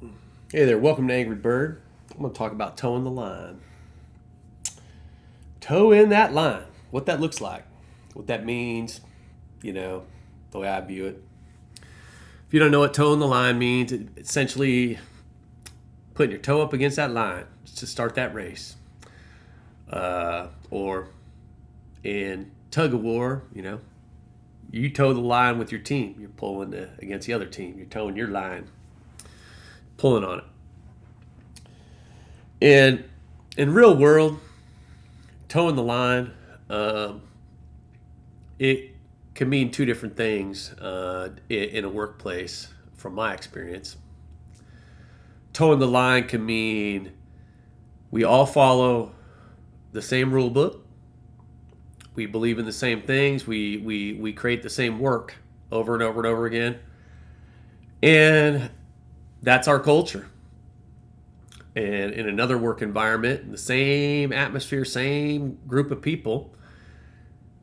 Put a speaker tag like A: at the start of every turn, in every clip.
A: Hey there, welcome to Angry Bird. I'm going to talk about toeing the line. Toe in that line, what that looks like, what that means, you know, the way I view it. If you don't know what toeing the line means, it's essentially putting your toe up against that line to start that race. Or in tug of war, you toe the line with your team. You're pulling against the other team. You're toeing your line, pulling on it. And in real world, toeing the line, it can mean two different things in a workplace. From my experience, toeing the line can mean we all follow the same rule book. We believe in the same things. We create the same work over and over and over again, and that's our culture. And in another work environment, in the same atmosphere, same group of people,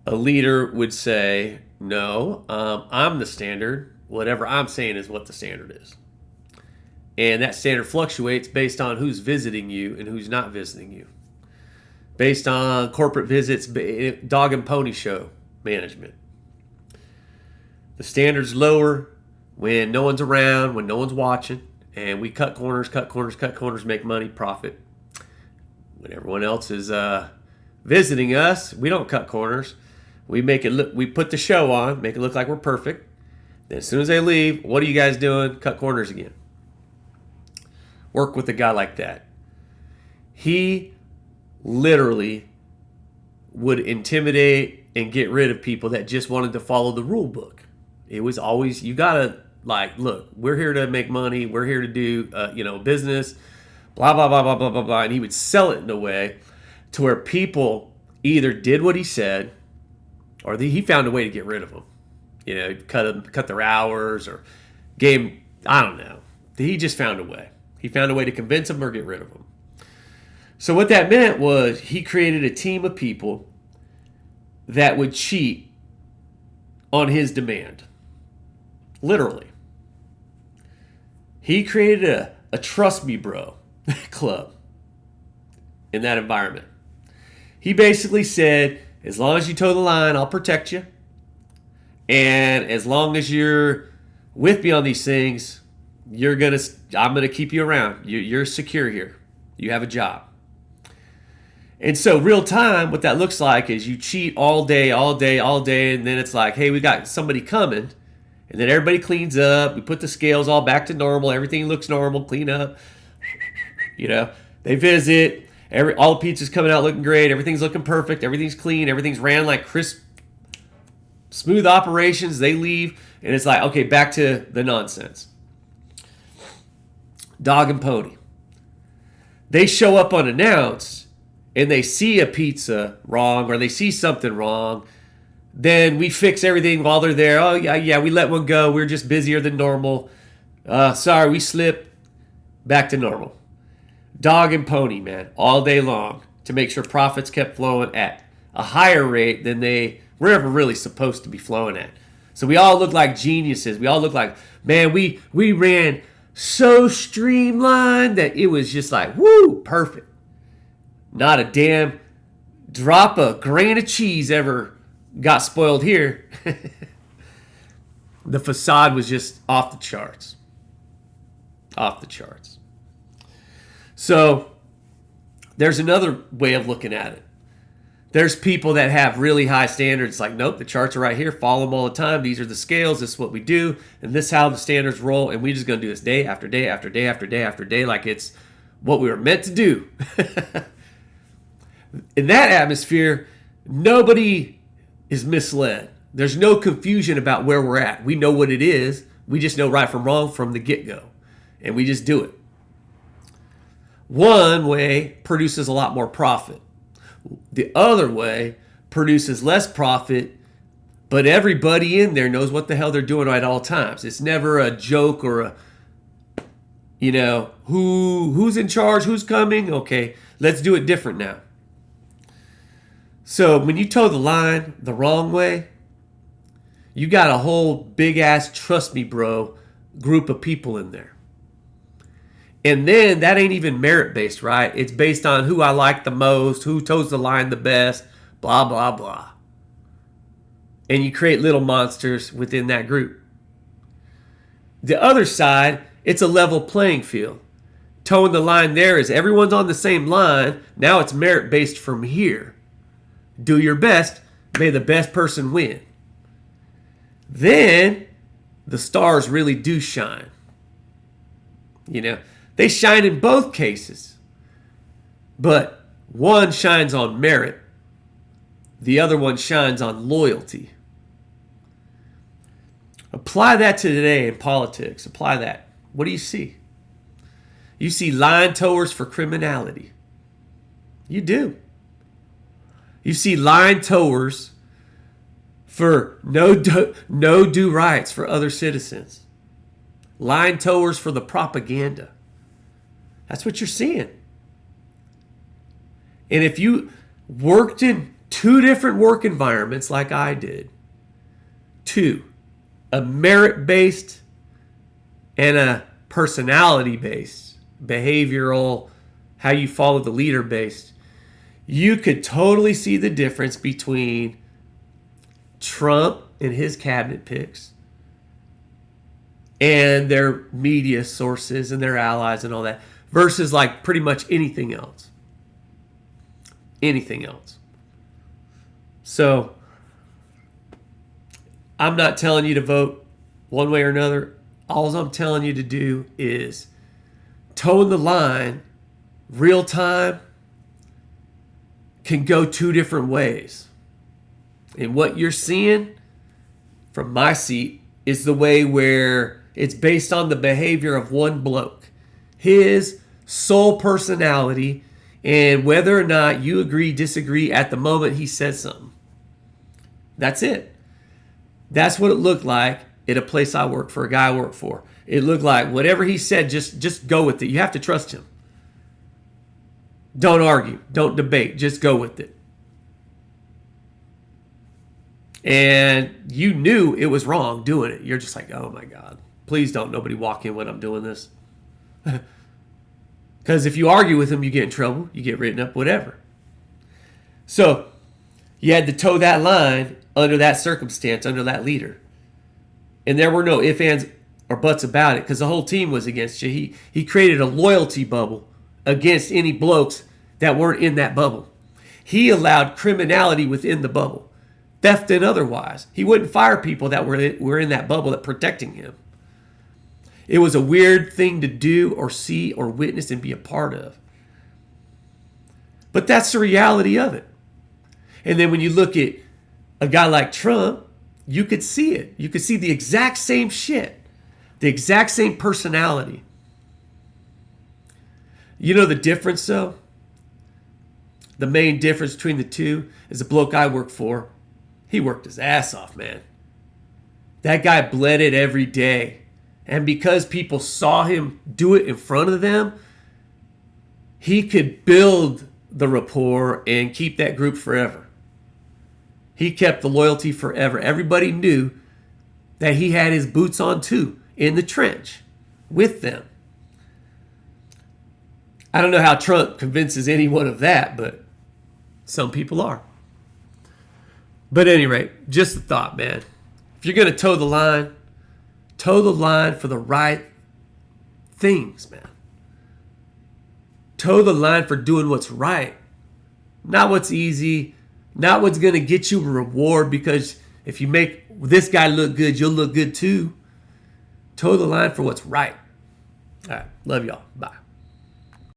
A: a leader would say, no, I'm the standard. Whatever I'm saying is what the standard is. And that standard fluctuates based on who's visiting you and who's not visiting you. Based on corporate visits, dog and pony show management. The standard's lower when no one's around, when no one's watching, and we cut corners, make money, profit. When everyone else is visiting us, we don't cut corners. We make it look. We put the show on, make it look like we're perfect. Then as soon as they leave, what are you guys doing? Cut corners again. Work with a guy like that. He literally would intimidate and get rid of people that just wanted to follow the rule book. It was always, you gotta, look, we're here to make money. We're here to do, business, blah, blah, blah, blah, blah, blah, blah. And he would sell it in a way to where people either did what he said or he found a way to get rid of them. Cut their hours or gave, I don't know. He just found a way. He found a way to convince them or get rid of them. So what that meant was he created a team of people that would cheat on his demand. Literally. He created a trust me bro club in that environment. He basically said, as long as you toe the line, I'll protect you. And as long as you're with me on these things, I'm gonna keep you around. You're secure here. You have a job. And so real time, what that looks like is you cheat all day, and then it's like, hey, we got somebody coming, and then everybody cleans up. We put the scales all back to normal. Everything looks normal. Clean up. They visit. All the pizza's coming out looking great. Everything's looking perfect. Everything's clean. Everything's ran like crisp, smooth operations. They leave, and it's like, okay, back to the nonsense. Dog and pony. They show up unannounced, and they see a pizza wrong or they see something wrong. Then we fix everything while they're there. Oh, yeah, we let one go. We're just busier than normal. Sorry, we slipped. Back to normal. Dog and pony, man, all day long to make sure profits kept flowing at a higher rate than they were ever really supposed to be flowing at. So we all look like geniuses. We all look like, man, we ran so streamlined that it was just like, woo, perfect. Not a damn drop of grain of cheese ever got spoiled here. The facade was just off the charts. Off the charts. So there's another way of looking at it. There's people that have really high standards, like, nope, the charts are right here, follow them all the time. These are the scales, this is what we do, and this is how the standards roll, and we're just going to do this day after day after day after day after day like it's what we were meant to do. In that atmosphere, nobody is misled. There's no confusion about where we're at. We know what it is. We just know right from wrong from the get-go, and we just do it. One way produces a lot more profit. The other way produces less profit, but everybody in there knows what the hell they're doing at all times. It's never a joke or a, who's in charge, who's coming. Okay, let's do it different now. So when you toe the line the wrong way, you got a whole big ass trust me bro group of people in there. And then that ain't even merit-based, right? It's based on who I like the most, who toes the line the best, blah, blah, blah. And you create little monsters within that group. The other side, it's a level playing field. Toeing the line there is everyone's on the same line. Now it's merit-based from here. Do your best. May the best person win. Then the stars really do shine. You know, they shine in both cases. But one shines on merit. The other one shines on loyalty. Apply that to today in politics. Apply that. What do you see? You see line towers for criminality. You do. You see line towers for no do rights for other citizens. Line towers for the propaganda. That's what you're seeing. And if you worked in 2 different work environments like I did, 2, a merit-based and a personality-based, behavioral, how you follow the leader-based, you could totally see the difference between Trump and his cabinet picks and their media sources and their allies and all that versus like pretty much anything else. Anything else. So I'm not telling you to vote one way or another. All I'm telling you to do is toe the line. Real time can go 2 different ways. And what you're seeing from my seat is the way where it's based on the behavior of one bloke, his sole personality, and whether or not you agree, disagree at the moment he says something. That's it. That's what it looked like at a place I worked for, a guy I worked for. It looked like whatever he said, just go with it. You have to trust him. Don't argue. Don't debate. Just go with it. And you knew it was wrong doing it. You're just like, oh my God, please don't nobody walk in when I'm doing this. Because if you argue with him, you get in trouble. You get written up, whatever. So you had to toe that line under that circumstance, under that leader. And there were no ifs, ands, or buts about it because the whole team was against you. He created a loyalty bubble against any blokes that weren't in that bubble. He allowed criminality within the bubble, theft and otherwise. He wouldn't fire people that were in that bubble that protecting him. It was a weird thing to do or see or witness and be a part of. But that's the reality of it. And then when you look at a guy like Trump, you could see it. You could see the exact same shit, the exact same personality. You know the difference though? The main difference between the two is the bloke I worked for. He worked his ass off, man. That guy bled it every day. And because people saw him do it in front of them, he could build the rapport and keep that group forever. He kept the loyalty forever. Everybody knew that he had his boots on too, in the trench, with them. I don't know how Trump convinces anyone of that, but some people are. But at any rate, just a thought, man. If you're going to toe the line for the right things, man. Toe the line for doing what's right. Not what's easy. Not what's going to get you a reward because if you make this guy look good, you'll look good too. Toe the line for what's right. All right. Love y'all. Bye.